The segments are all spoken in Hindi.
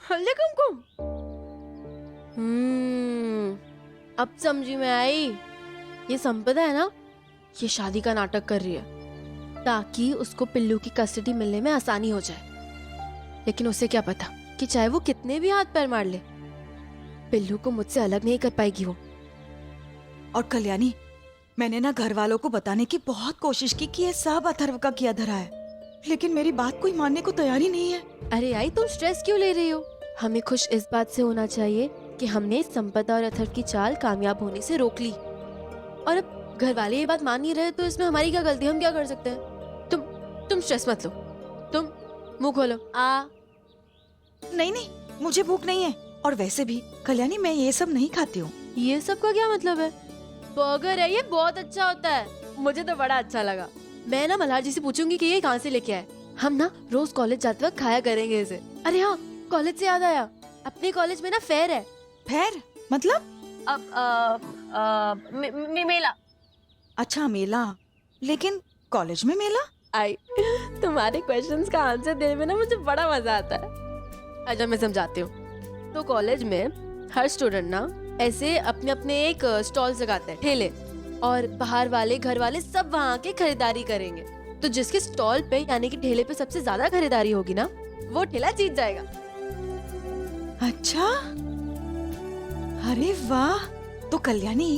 हल्दी कुमकुम। अब समझी मैं आई। ये संपदा है ना, ये शादी का नाटक कर रही है ताकि उसको पिल्लू की कस्टडी मिलने में आसानी हो जाए। लेकिन उसे क्या पता कि चाहे वो कितने भी हाथ पैर मार ले, पिल्लू को मुझसे अलग नहीं कर पाएगी वो। और कल्याणी, मैंने ना घर वालों को बताने की बहुत कोशिश की कि ये सब अथर्व का किया धरा है, लेकिन मेरी बात कोई मानने को तैयार ही नहीं है। अरे आई, तुम स्ट्रेस क्यों ले रही हो? हमें खुश इस बात से होना चाहिए कि हमने संपदा और अथर्व की चाल कामयाब होने से रोक ली। और अब घर वाले ये बात मान नहीं रहे तो इसमें हमारी क्या गलती? हम क्या कर सकते हैं? तुम स्ट्रेस मत लो। तुम मुंह खोलो। नहीं नहीं, मुझे भूख नहीं है। और वैसे भी कल्याणी, मैं ये सब नहीं खाती हूँ। ये सब का क्या मतलब है? बर्गर है ये, बहुत अच्छा होता है। मुझे तो बड़ा अच्छा लगा। मैं ना मल्हार जी से पूछूंगी कि ये कहाँ से लेके आए। हम ना रोज कॉलेज जाते वक्त खाया करेंगे इसे। अरे हाँ, कॉलेज से याद आया, अपने कॉलेज में ना फेयर है। फेयर मतलब? अब मेला। अच्छा, मेला। लेकिन कॉलेज में मेला? आई, तुम्हारे क्वेश्चंस का आंसर देने में ना मुझे बड़ा मजा आता है। अच्छा, मैं समझाती हूँ। तो कॉलेज में हर स्टूडेंट ना ऐसे अपने अपने एक स्टॉल्स लगाते हैं, ठेले, और बाहर वाले घर वाले सब वहाँ के खरीदारी करेंगे। तो जिसके स्टॉल पे यानी कि ठेले पे सबसे ज्यादा खरीदारी होगी ना, वो ठेला जीत जाएगा। अच्छा, अरे वाह। तो कल्याणी,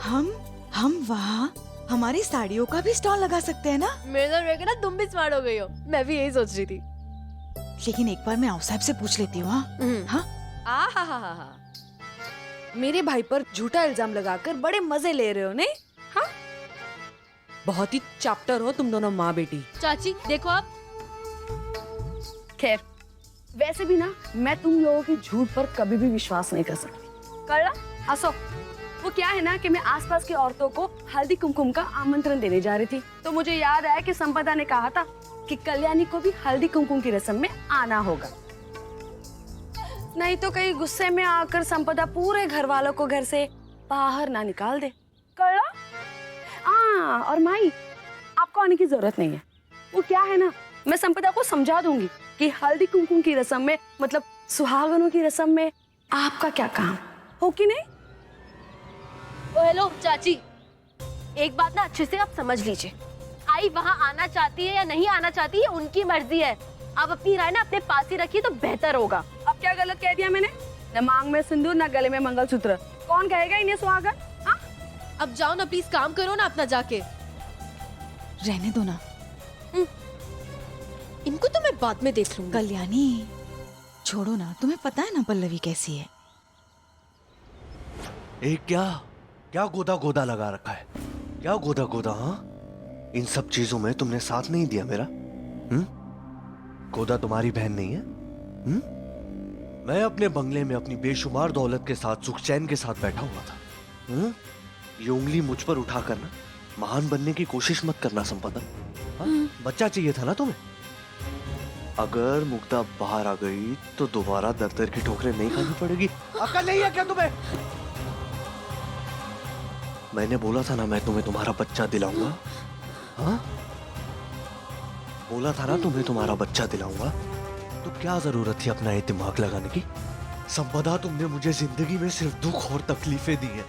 हम वहाँ हमारी साड़ियों का भी स्टॉल लगा सकते हैं ना? मेरा देख ना तुम भी स्मार्ट हो गई हो। मैं भी यही सोच रही थी। लेकिन एक बार मैं आओ साहब से पूछ लेती हूँ। हाँ? हाँ, मेरे भाई पर झूठा इल्जाम लगाकर बड़े मजे ले रहे हो नहीं? हाँ, बहुत ही चैप्टर हो तुम दोनों माँ बेटी। चाची देखो आप। खैर, वैसे भी ना मैं तुम लोगों की झूठ पर कभी भी विश्वास नहीं कर सकती। कल हंसो, वो क्या है ना कि मैं आसपास की औरतों को हल्दी कुमकुम का आमंत्रण देने जा रही थी, तो मुझे याद आया कि संपदा ने कहा था कि कल्याणी को भी हल्दी कुमकुम की रस्म में आना होगा। नहीं तो कहीं गुस्से में आकर संपदा पूरे घर वालों को घर से बाहर ना निकाल दे। कड़ा? और माई, आपको आने की जरूरत नहीं है। वो क्या है ना, मैं संपदा को समझा दूंगी कि हल्दी कुमकुम की रस्म में, मतलब सुहागनों की रस्म में आपका क्या काम हो कि नहीं? ओ हेलो चाची, एक बात ना अच्छे से आप समझ लीजिए। आई वहाँ आना चाहती है या नहीं आना चाहती है, उनकी मर्जी है। आप अपनी राय ना अपने पास ही रखिए तो बेहतर होगा। अब क्या गलत कह दिया मैंने? न मांग में सिंदूर, न गले में मंगलसूत्र। कौन कहेगा इन्हें सुहागन? हाँ? अब जाओ ना, प्लीज काम करो ना अपना जाके। रहने दो ना। इनको तो मैं बाद में देख लूंगी। कल्याणी, छोड़ो ना, तुम्हें पता है ना पल्लवी कैसी है। एक क्या गोदा गोदा लगा रखा है? क्या गोदा गोदा? हाँ, इन सब चीजों में तुमने साथ नहीं दिया मेरा। गोदा तुम्हारी बहन नहीं है? मैं अपने बंगले में अपनी बेशुमार दौलत के साथ सुख चैन के साथ बैठा हुआ था। ये उंगली मुझ पर उठा कर ना महान बनने की कोशिश मत करना संपदा। बच्चा चाहिए था ना तुम्हें। अगर मुक्ता बाहर आ गई तो दोबारा दर दर की ठोकरें नहीं खानी पड़ेगी। अकल नहीं है क्या तुम्हें? मैंने बोला था ना मैं तुम्हें तुम्हारा बच्चा दिलाऊंगा। हाँ, बोला था ना तुम्हें तुम्हारा बच्चा दिलाऊंगा। तो क्या जरूरत थी अपना ये दिमाग लगाने की? संपदा, तुमने मुझे जिंदगी में सिर्फ दुख और तकलीफें दी हैं,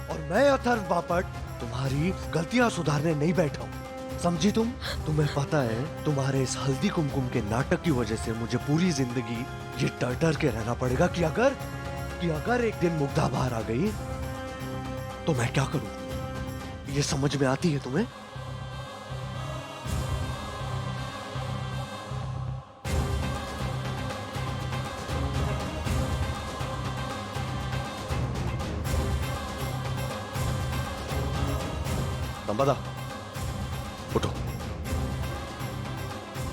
और मैं अथर्व बापट तुम्हारी गलतियां सुधारने नहीं बैठा हूं। समझी तुम? तुम्हें पता है तुम्हारे इस हल्दी कुमकुम के नाटक की वजह से मुझे पूरी जिंदगी ये डर डर के रहना पड़ेगा कि अगर एक दिन मुग्धा बाहर आ गई तो मैं क्या करूं? ये समझ में आती है तुम्हें? संपदा, उठो।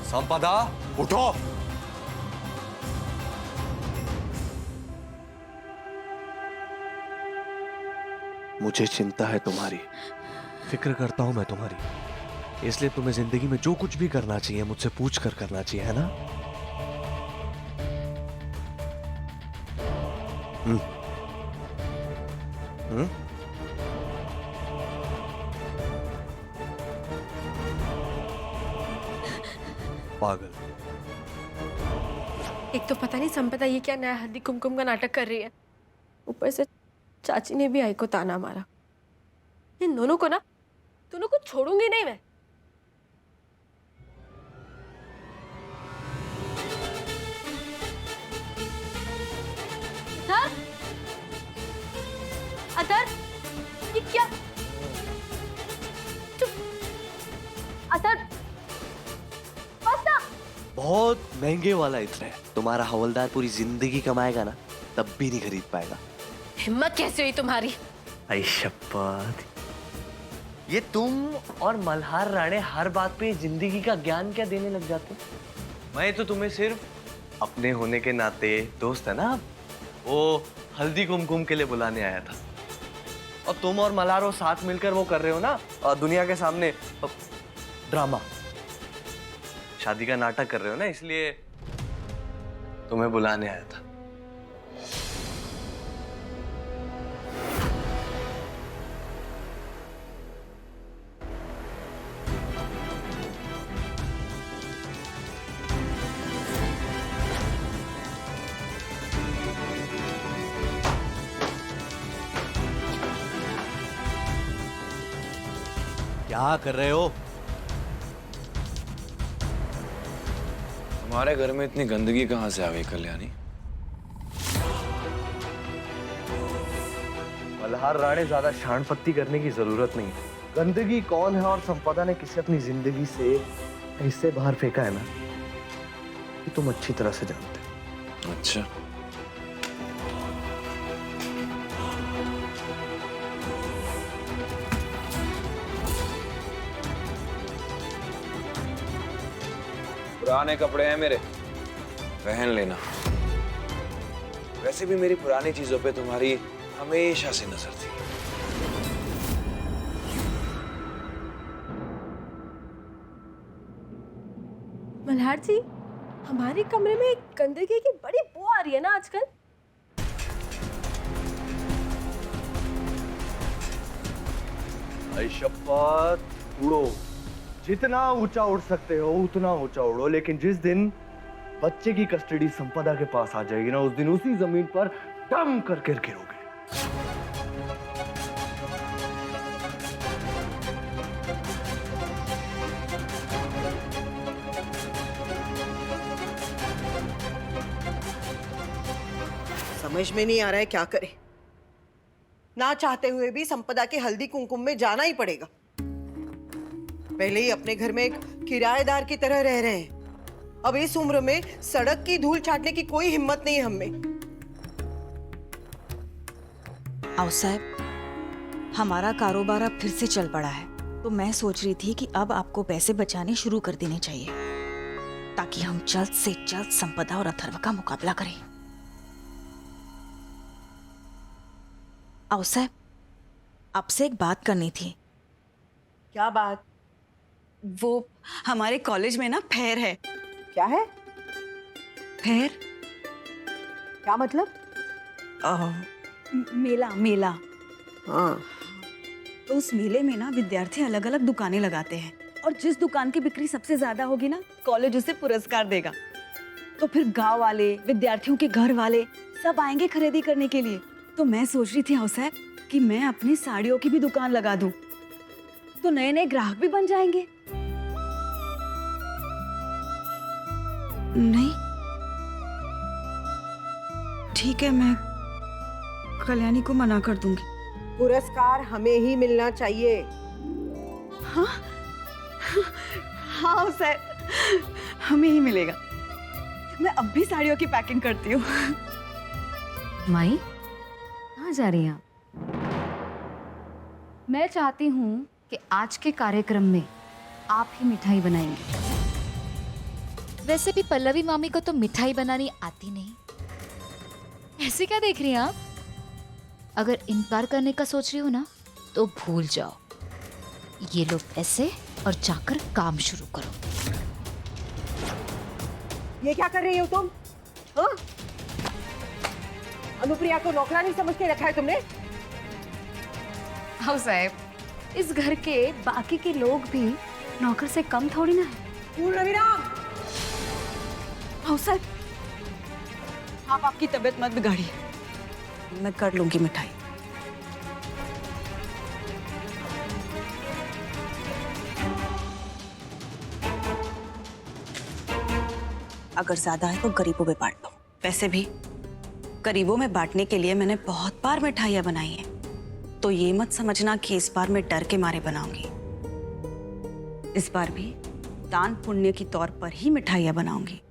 संपदा, उठो। मुझे चिंता है तुम्हारी, फिक्र करता हूं मैं तुम्हारी, इसलिए तुम्हें जिंदगी में जो कुछ भी करना चाहिए मुझसे पूछ कर करना चाहिए, है ना? पागल। एक तो पता नहीं संपदा ये क्या नया हल्दी कुमकुम का नाटक कर रही है, ऊपर से चाची ने भी आई को ताना मारा। इन दोनों को ना, दोनों को छोड़ूंगी नहीं मैं। अतर, अतर, ये क्या? चुप, अतर, बस ना। बहुत महंगे वाला इत्र है, तुम्हारा हवलदार पूरी जिंदगी कमाएगा ना तब भी नहीं खरीद पाएगा। हिम्मत कैसे हुई तुम्हारी? आई शपथ, ये तुम और मल्हार राणे हर बात पे जिंदगी का ज्ञान क्या देने लग जाते हो। मैं तो तुम्हें सिर्फ अपने होने के नाते, दोस्त है ना, वो हल्दी कुमकुम के लिए बुलाने आया था। और तुम और मल्हार वो साथ मिलकर वो कर रहे हो ना, और दुनिया के सामने ड्रामा, शादी का नाटक कर रहे हो ना, इसलिए तुम्हें बुलाने आया था। क्या कर रहे हो? हमारे घर में इतनी गंदगी कहाँ से आ गई कल्याणी? मल्हार राणे, ज्यादा शानपत्ती करने की जरूरत नहीं। गंदगी कौन है और संपदा ने किसे अपनी जिंदगी से हिस्से बाहर फेंका है ना, ये तुम अच्छी तरह से जानते हो। अच्छा, पुराने कपड़े हैं मेरे, पहन लेना। वैसे भी मेरी पुरानी चीजों पे तुम्हारी हमेशा से नजर थी। मल्हार जी, हमारे कमरे में गंदगी की बड़ी बू आ रही है ना आजकल। आई शपथ, उड़ो, जितना ऊंचा उड़ सकते हो उतना ऊंचा उड़ो, लेकिन जिस दिन बच्चे की कस्टडी संपदा के पास आ जाएगी ना, उस दिन उसी जमीन पर डम करके गिरोगे। समझ में नहीं आ रहा है क्या करें। ना चाहते हुए भी संपदा के हल्दी कुमकुम में जाना ही पड़ेगा। पहले ही अपने घर में एक किराएदार की तरह रह रहे हैं, अब इस उम्र में सड़क की धूल चाटने की कोई हिम्मत नहीं है हम में। आओ साहब, हमारा कारोबार अब फिर से चल पड़ा है, तो मैं सोच रही थी कि अब आपको पैसे बचाने शुरू कर देने चाहिए, ताकि हम जल्द से जल्द संपदा और अथर्व का मुकाबला करें। आओ साहब, आपसे एक बात करनी थी। क्या बात? वो हमारे कॉलेज में ना फेयर है। क्या है? फेयर? क्या मतलब? मेला मेला। हाँ, तो उस मेले में ना विद्यार्थी अलग अलग दुकानें लगाते हैं, और जिस दुकान की बिक्री सबसे ज्यादा होगी ना, कॉलेज उसे पुरस्कार देगा। तो फिर गांव वाले, विद्यार्थियों के घर वाले सब आएंगे खरीदी करने के लिए। तो मैं सोच रही थी आओ साहब कि मैं अपनी साड़ियों की भी दुकान लगा दूं, तो नए नए ग्राहक भी बन जाएंगे। नहीं, ठीक है, मैं कल्याणी को मना कर दूंगी। पुरस्कार हमें ही मिलना चाहिए। हाँ हाँ सर, हमें ही मिलेगा। मैं अब भी साड़ियों की पैकिंग करती हूँ। माई, कहाँ जा रही हैं आप? मैं चाहती हूँ कि आज के कार्यक्रम में आप ही मिठाई बनाएंगे। वैसे भी पल्लवी मामी को तो मिठाई बनानी आती नहीं। ऐसे क्या देख रही हैं आप? अगर इनकार करने का सोच रही हो ना, तो भूल जाओ। ये लो पैसे और जाकर काम शुरू करो। ये क्या कर रही हो तुम? हाँ? अनुप्रिया को नौकरानी समझ के रखा है तुमने? हाँ साहब, इस घर के बाकी के लोग भी नौकर से कम थोड़ी ना है। पूर्ण विराम। हाँ सर, आप आपकी तबीयत मत बिगाड़िए, मैं कर लूंगी मिठाई। अगर ज्यादा है तो गरीबों में बांट दो। वैसे भी गरीबों में बांटने के लिए मैंने बहुत बार मिठाइयाँ बनाई हैं, तो ये मत समझना कि इस बार मैं डर के मारे बनाऊंगी। इस बार भी दान पुण्य के तौर पर ही मिठाइयाँ बनाऊंगी।